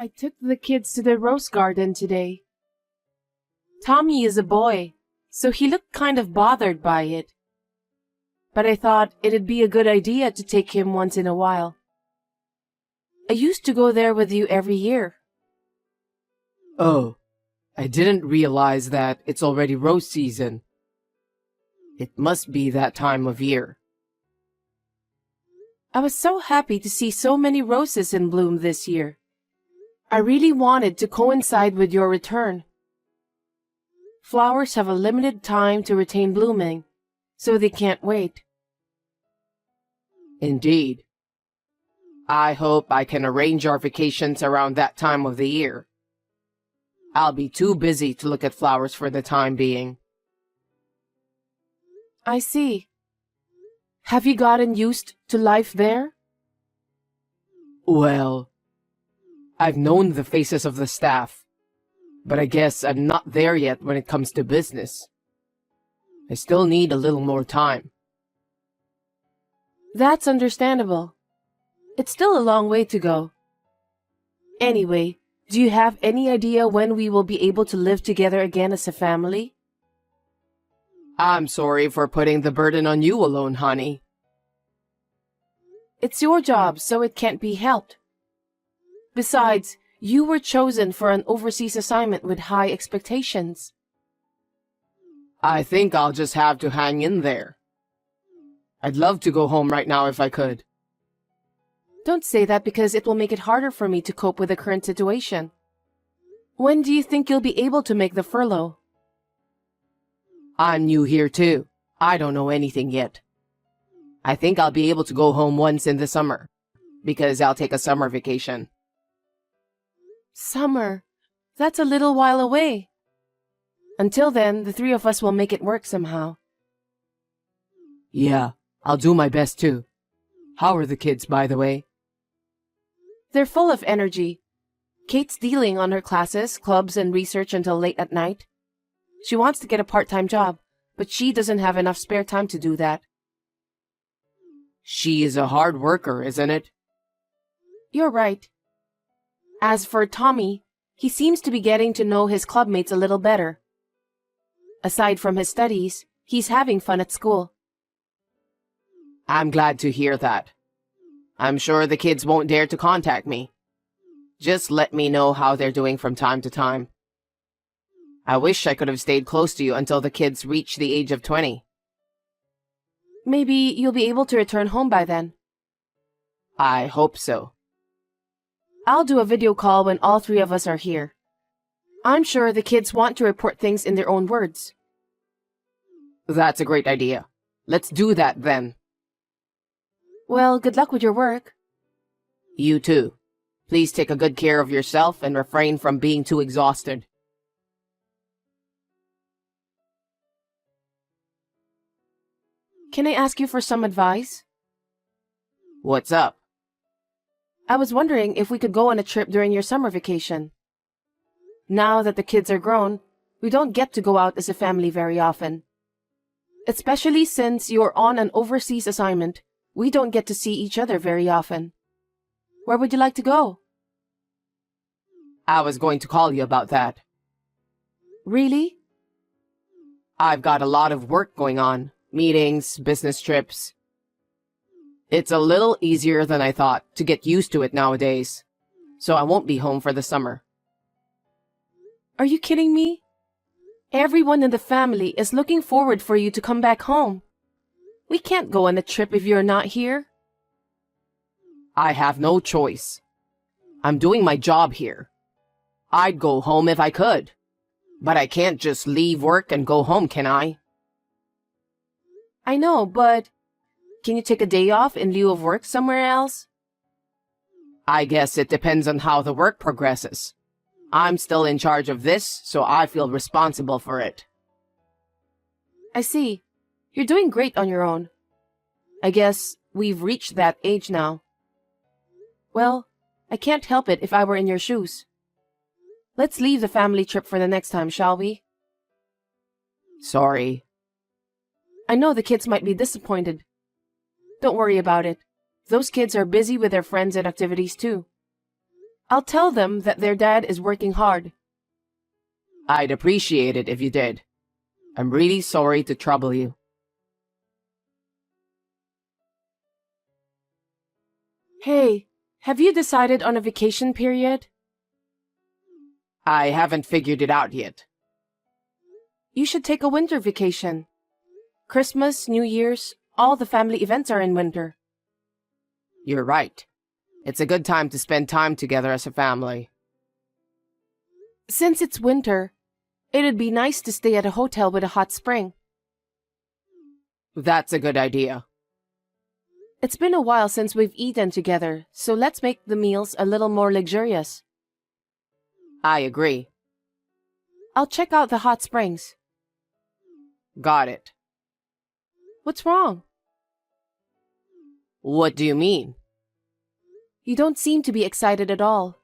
I took the kids to the rose garden today. Tommy is a boy, so he looked kind of bothered by it. But I thought it'd be a good idea to take him once in a while. I used to go there with you every year. Oh, I didn't realize that it's already rose season. It must be that time of year. I was so happy to see so many roses in bloom this year. I really wanted to coincide with your return. Flowers have a limited time to retain blooming, so they can't wait. Indeed. I hope I can arrange our vacations around that time of the year. I'll be too busy to look at flowers for the time being. I see. Have you gotten used to life there? Well, I've known the faces of the staff, but I guess I'm not there yet when it comes to business. I still need a little more time. That's understandable. It's still a long way to go. Anyway, do you have any idea when we will be able to live together again as a family? I'm sorry for putting the burden on you alone, honey. It's your job, so it can't be helped. Besides, you were chosen for an overseas assignment with high expectations. I think I'll just have to hang in there. I'd love to go home right now if I could. Don't say that because it will make it harder for me to cope with the current situation. When do you think you'll be able to make the furlough? I'm new here too. I don't know anything yet. I think I'll be able to go home once in the summer, because I'll take a summer vacation. Summer? That's a little while away. Until then, the three of us will make it work somehow. Yeah, I'll do my best too. How are the kids, by the way? They're full of energy. Kate's dealing on her classes, clubs, and research until late at night. She wants to get a part-time job, but she doesn't have enough spare time to do that. She is a hard worker, isn't it? You're right. As for Tommy, he seems to be getting to know his clubmates a little better. Aside from his studies, he's having fun at school. I'm glad to hear that. I'm sure the kids won't dare to contact me. Just let me know how they're doing from time to time. I wish I could have stayed close to you until the kids reach the age of 20. Maybe you'll be able to return home by then. I hope so. I'll do a video call when all three of us are here. I'm sure the kids want to report things in their own words. That's a great idea. Let's do that then. Well, good luck with your work. You too. Please take a good care of yourself and refrain from being too exhausted. Can I ask you for some advice? What's up? I was wondering if we could go on a trip during your summer vacation. Now that the kids are grown, we don't get to go out as a family very often. Especially since you're on an overseas assignment, we don't get to see each other very often. Where would you like to go? I was going to call you about that. Really? I've got a lot of work going on. Meetings, business trips. It's a little easier than I thought to get used to it nowadays, so I won't be home for the summer. Are you kidding me? Everyone in the family is looking forward for you to come back home. We can't go on a trip if you're not here. I have no choice. I'm doing my job here. I'd go home if I could, but I can't just leave work and go home, can I? I know, but can you take a day off in lieu of work somewhere else? I guess it depends on how the work progresses. I'm still in charge of this, so I feel responsible for it. I see. You're doing great on your own. I guess we've reached that age now. Well, I can't help it if I were in your shoes. Let's leave the family trip for the next time, shall we? Sorry. I know the kids might be disappointed. Don't worry about it. Those kids are busy with their friends and activities too. I'll tell them that their dad is working hard. I'd appreciate it if you did. I'm really sorry to trouble you. Hey, have you decided on a vacation period? I haven't figured it out yet. You should take a winter vacation. Christmas, New Year's, all the family events are in winter. You're right. It's a good time to spend time together as a family. Since it's winter, it'd be nice to stay at a hotel with a hot spring. That's a good idea. It's been a while since we've eaten together, so let's make the meals a little more luxurious. I agree. I'll check out the hot springs. Got it. What's wrong? What do you mean? You don't seem to be excited at all.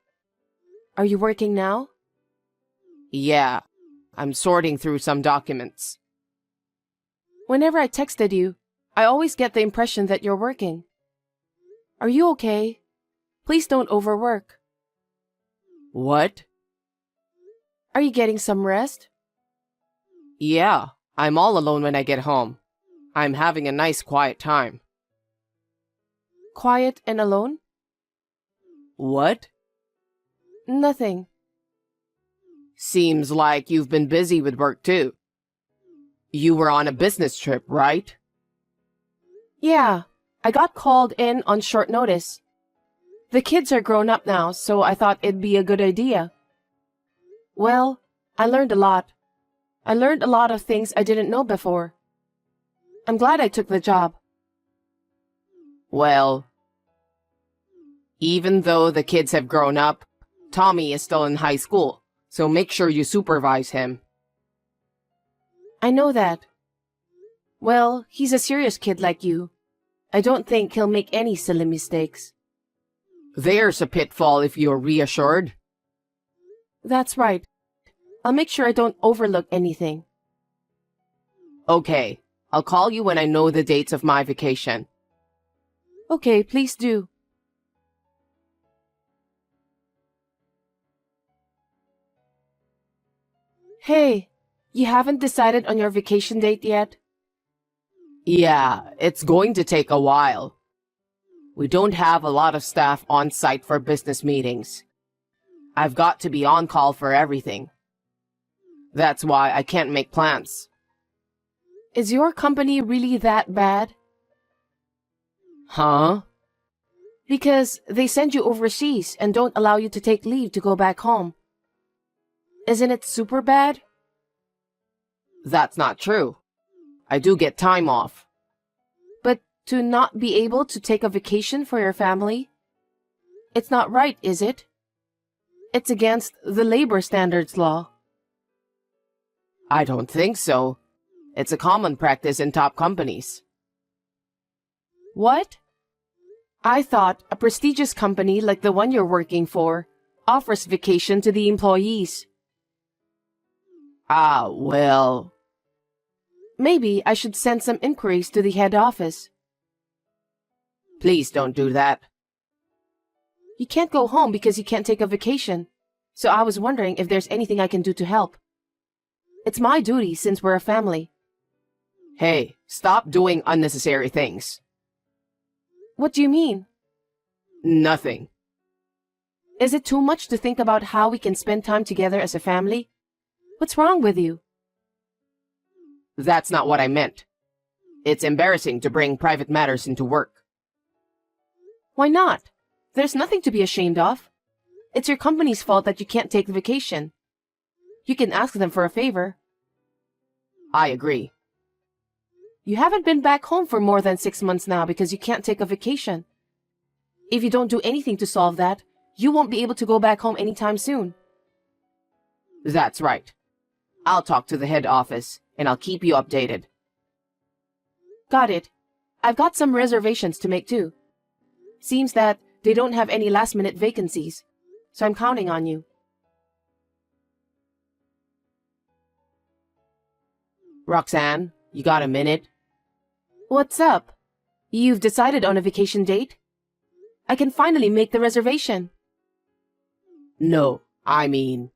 Are you working now? Yeah, I'm sorting through some documents. Whenever I texted you, I always get the impression that you're working. Are you okay? Please don't overwork. What? Are you getting some rest? Yeah, I'm all alone when I get home. I'm having a nice quiet time. Quiet and alone? What? Nothing. Seems like you've been busy with work too. You were on a business trip, right? Yeah, I got called in on short notice. The kids are grown up now, so I thought it'd be a good idea. Well, I learned a lot. I learned a lot of things I didn't know before. I'm glad I took the job. Well, even though the kids have grown up, Tommy is still in high school, so make sure you supervise him. I know that. Well, he's a serious kid like you. I don't think he'll make any silly mistakes. There's a pitfall if you're reassured. That's right. I'll make sure I don't overlook anything. Okay, I'll call you when I know the dates of my vacation. Okay, please do. Hey, you haven't decided on your vacation date yet? Yeah, it's going to take a while. We don't have a lot of staff on site for business meetings. I've got to be on call for everything. That's why I can't make plans. Is your company really that bad? Huh? Because they send you overseas and don't allow you to take leave to go back home. Isn't it super bad? That's not true. I do get time off. But to not be able to take a vacation for your family? It's not right, is it? It's against the labor standards law. I don't think so. It's a common practice in top companies. What? I thought a prestigious company like the one you're working for offers vacation to the employees. Ah, well... Maybe I should send some inquiries to the head office. Please don't do that. You can't go home because you can't take a vacation. So I was wondering if there's anything I can do to help. It's my duty since we're a family. Hey, stop doing unnecessary things. What do you mean? Nothing. Is it too much to think about how we can spend time together as a family? What's wrong with you? That's not what I meant. It's embarrassing to bring private matters into work. Why not? There's nothing to be ashamed of. It's your company's fault that you can't take the vacation. You can ask them for a favor. I agree. You haven't been back home for more than 6 months now because you can't take a vacation. If you don't do anything to solve that, you won't be able to go back home anytime soon. That's right. I'll talk to the head office, and I'll keep you updated. Got it. I've got some reservations to make too. Seems that they don't have any last-minute vacancies, so I'm counting on you. Roxanne, you got a minute? What's up? You've decided on a vacation date? I can finally make the reservation. No, I mean,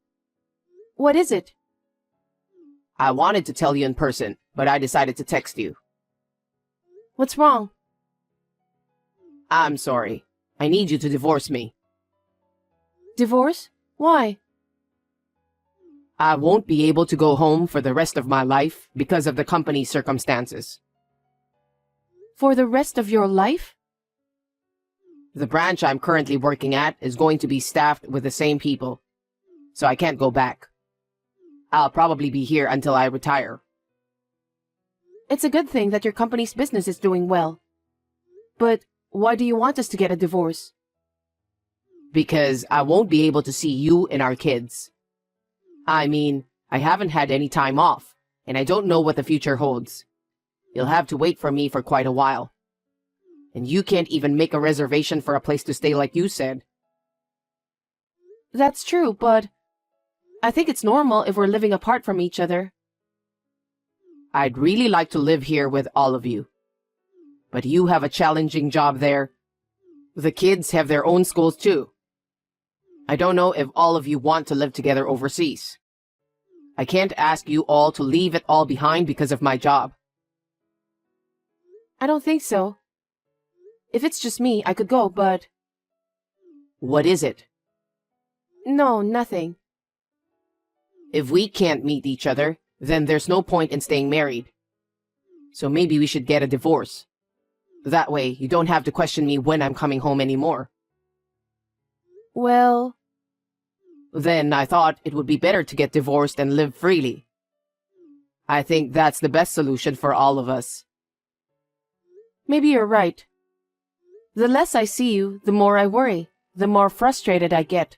What is it? I wanted to tell you in person, but I decided to text you. What's wrong? I'm sorry. I need you to divorce me. Divorce? Why? I won't be able to go home for the rest of my life because of the company's circumstances. For the rest of your life? The branch I'm currently working at is going to be staffed with the same people, so I can't go back. I'll probably be here until I retire. It's a good thing that your company's business is doing well. But why do you want us to get a divorce? Because I won't be able to see you and our kids. I mean, I haven't had any time off, and I don't know what the future holds. You'll have to wait for me for quite a while. And you can't even make a reservation for a place to stay like you said. That's true, but I think it's normal if we're living apart from each other. I'd really like to live here with all of you. But you have a challenging job there. The kids have their own schools too. I don't know if all of you want to live together overseas. I can't ask you all to leave it all behind because of my job. I don't think so. If it's just me, I could go, but What is it? no, nothing. If we can't meet each other, then there's no point in staying married. So maybe we should get a divorce. That way, you don't have to question me when I'm coming home anymore. Well, Then I thought it would be better to get divorced and live freely. I think that's the best solution for all of us. maybe you're right. The less I see you, the more I worry, the more frustrated I get.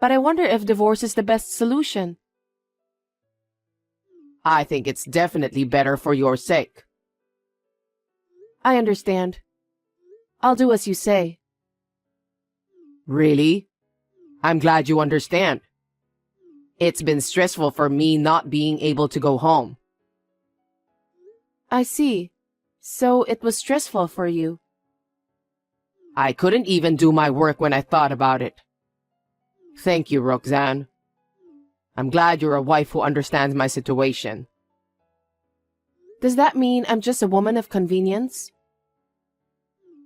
But I wonder if divorce is the best solution. I think it's definitely better for your sake. I understand. I'll do as you say. Really? I'm glad you understand. It's been stressful for me not being able to go home. I see. So it was stressful for you. I couldn't even do my work when I thought about it. Thank you, Roxanne. I'm glad you're a wife who understands my situation. Does that mean I'm just a woman of convenience?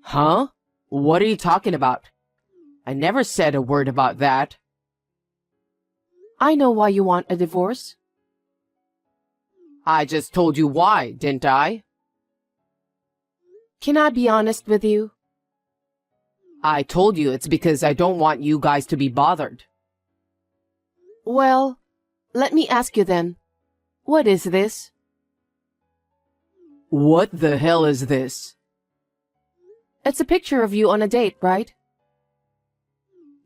Huh? What are you talking about? I never said a word about that. I know why you want a divorce. I just told you why, didn't I? Can I be honest with you? I told you it's because I don't want you guys to be bothered. Well, let me ask you then. What is this? What the hell is this? It's a picture of you on a date, right?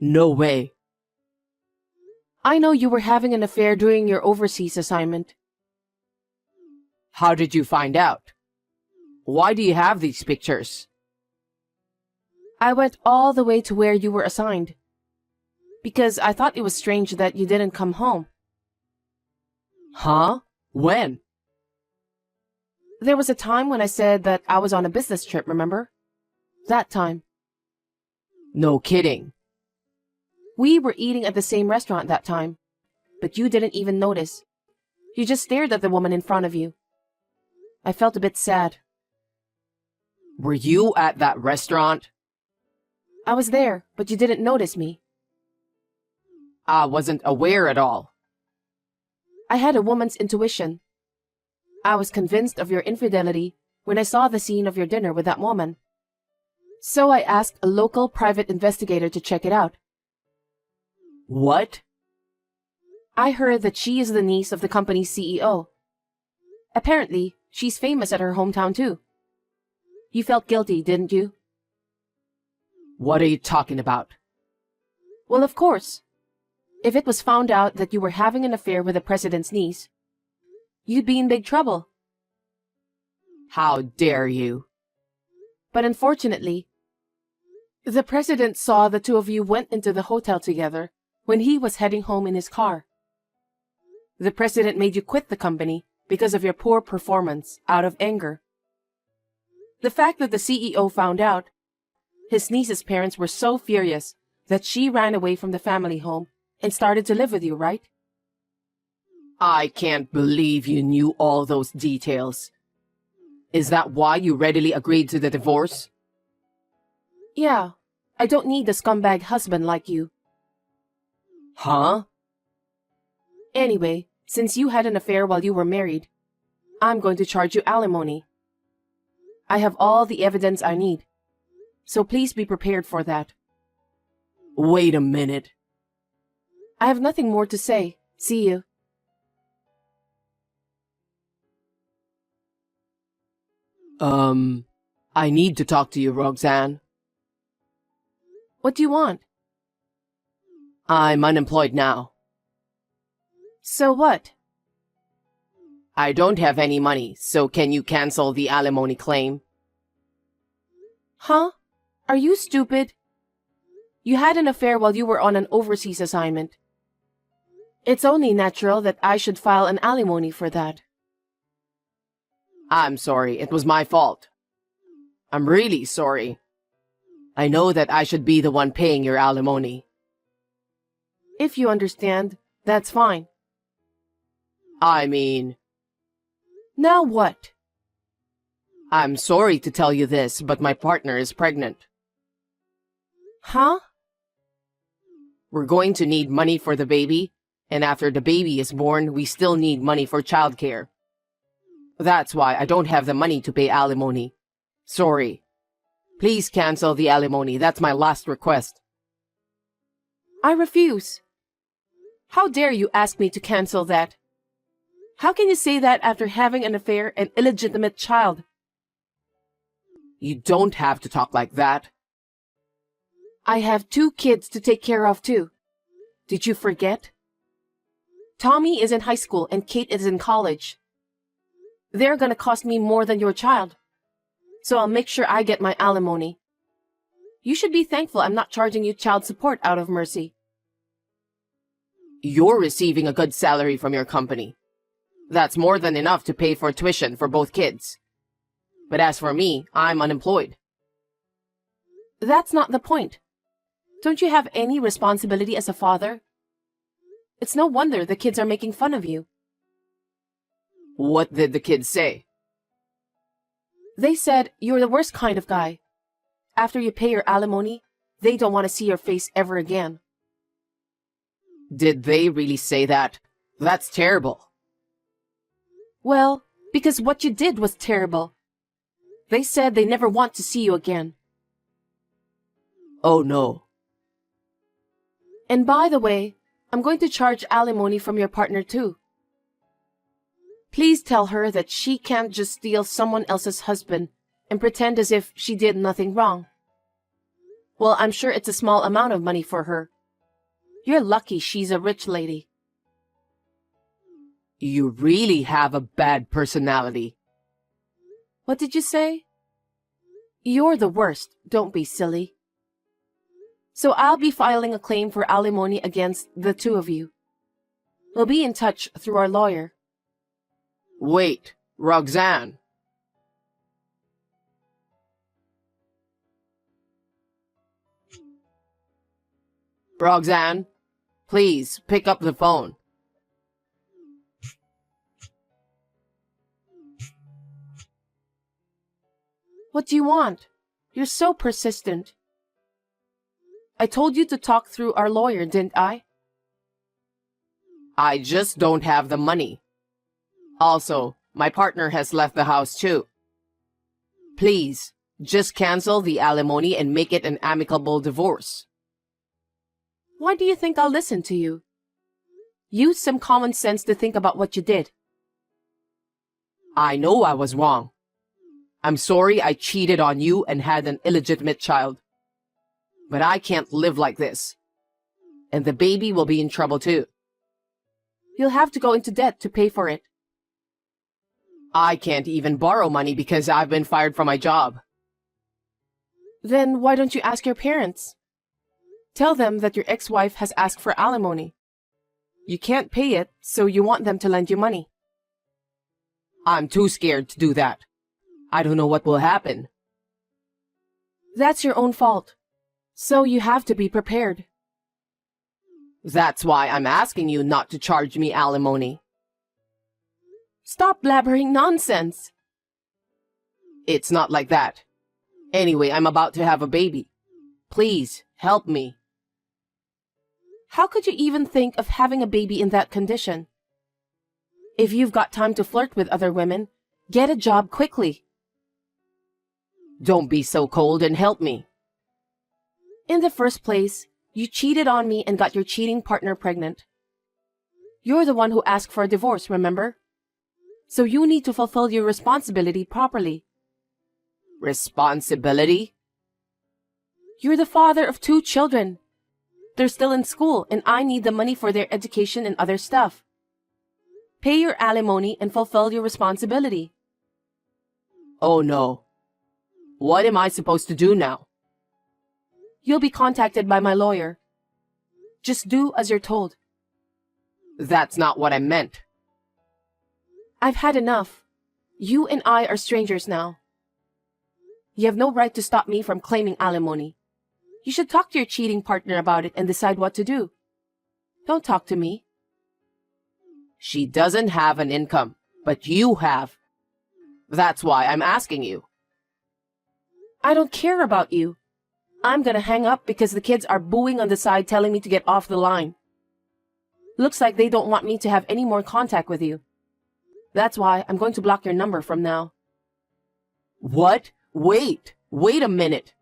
No way. I know you were having an affair during your overseas assignment. How did you find out? Why do you have these pictures? I went all the way to where you were assigned. Because I thought it was strange that you didn't come home. Huh? When? There was a time when I said that I was on a business trip, remember? That time. No kidding. We were eating at the same restaurant that time, but you didn't even notice. You just stared at the woman in front of you. I felt a bit sad. Were you at that restaurant? I was there, but you didn't notice me. I wasn't aware at all. I had a woman's intuition. I was convinced of your infidelity when I saw the scene of your dinner with that woman. So I asked a local private investigator to check it out. What? I heard that she is the niece of the company's CEO. Apparently, she's famous at her hometown too. You felt guilty, didn't you? What are you talking about? Well, of course. If it was found out that you were having an affair with the president's niece, you'd be in big trouble. How dare you? But unfortunately, the president saw the two of you went into the hotel together when he was heading home in his car. The president made you quit the company because of your poor performance out of anger. The fact that the CEO found out, his niece's parents were so furious that she ran away from the family home and started to live with you, right? I can't believe you knew all those details. Is that why you readily agreed to the divorce? Yeah, I don't need a scumbag husband like you. Huh? Anyway, since you had an affair while you were married, I'm going to charge you alimony. I have all the evidence I need, so please be prepared for that. Wait a minute. I have nothing more to say. See you. I need to talk to you, Roxanne. What do you want? I'm unemployed now. So what? I don't have any money, so can you cancel the alimony claim? Huh? Are you stupid? You had an affair while you were on an overseas assignment. It's only natural that I should file an alimony for that. I'm sorry, it was my fault. I'm really sorry. I know that I should be the one paying your alimony. If you understand, that's fine. I mean, Now what? I'm sorry to tell you this, but my partner is pregnant. Huh? We're going to need money for the baby, and after the baby is born, we still need money for childcare. That's why I don't have the money to pay alimony. Sorry. Please cancel the alimony. That's my last request. I refuse. How dare you ask me to cancel that? How can you say that after having an affair and illegitimate child? You don't have to talk like that. I have 2 kids to take care of too. Did you forget? Tommy is in high school and Kate is in college. They're gonna cost me more than your child. So I'll make sure I get my alimony. You should be thankful I'm not charging you child support out of mercy. You're receiving a good salary from your company. That's more than enough to pay for tuition for both kids. But as for me, I'm unemployed. That's not the point. Don't you have any responsibility as a father? It's no wonder the kids are making fun of you. What did the kids say? They said you're the worst kind of guy. After you pay your alimony, they don't want to see your face ever again. Did they really say that? That's terrible. Well, because what you did was terrible. They said they never want to see you again. Oh no. And by the way, I'm going to charge alimony from your partner too. Please tell her that she can't just steal someone else's husband and pretend as if she did nothing wrong. Well, I'm sure it's a small amount of money for her. You're lucky she's a rich lady. You really have a bad personality. What did you say? You're the worst, don't be silly. So I'll be filing a claim for alimony against the 2 of you. We'll be in touch through our lawyer. Wait, Roxanne. Roxanne, please pick up the phone. What do you want? You're so persistent. I told you to talk through our lawyer, didn't I? I just don't have the money. Also, my partner has left the house too. Please, just cancel the alimony and make it an amicable divorce. Why do you think I'll listen to you? Use some common sense to think about what you did. I know I was wrong. I'm sorry I cheated on you and had an illegitimate child. But I can't live like this. And the baby will be in trouble too. You'll have to go into debt to pay for it. I can't even borrow money because I've been fired from my job. Then why don't you ask your parents? Tell them that your ex-wife has asked for alimony. You can't pay it, so you want them to lend you money. I'm too scared to do that. I don't know what will happen. That's your own fault. So you have to be prepared. That's why I'm asking you not to charge me alimony. Stop blabbering nonsense. It's not like that. Anyway, I'm about to have a baby. Please, help me. How could you even think of having a baby in that condition? If you've got time to flirt with other women, get a job quickly. Don't be so cold and help me. In the first place, you cheated on me and got your cheating partner pregnant. You're the one who asked for a divorce, remember? So you need to fulfill your responsibility properly. Responsibility? You're the father of 2 children. They're still in school and I need the money for their education and other stuff. Pay your alimony and fulfill your responsibility. Oh no. What am I supposed to do now? You'll be contacted by my lawyer. Just do as you're told. That's not what I meant. I've had enough. You and I are strangers now. You have no right to stop me from claiming alimony. You should talk to your cheating partner about it and decide what to do. Don't talk to me. She doesn't have an income, but you have. That's why I'm asking you. I don't care about you. I'm gonna hang up because the kids are booing on the side telling me to get off the line. Looks like they don't want me to have any more contact with you. That's why I'm going to block your number from now. What? Wait a minute.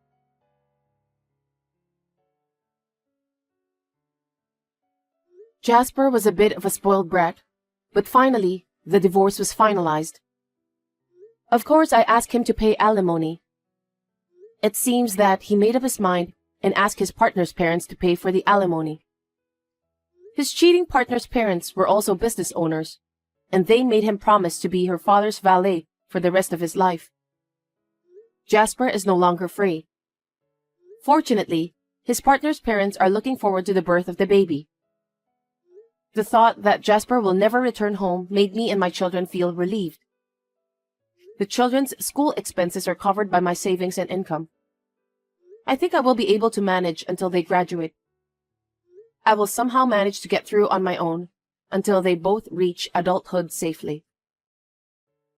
Jasper was a bit of a spoiled brat, but finally, the divorce was finalized. Of course, I asked him to pay alimony. It seems that he made up his mind and asked his partner's parents to pay for the alimony. His cheating partner's parents were also business owners, and they made him promise to be her father's valet for the rest of his life. Jasper is no longer free. Fortunately, his partner's parents are looking forward to the birth of the baby. The thought that Jasper will never return home made me and my children feel relieved. The children's school expenses are covered by my savings and income. I think I will be able to manage until they graduate. I will somehow manage to get through on my own until they both reach adulthood safely.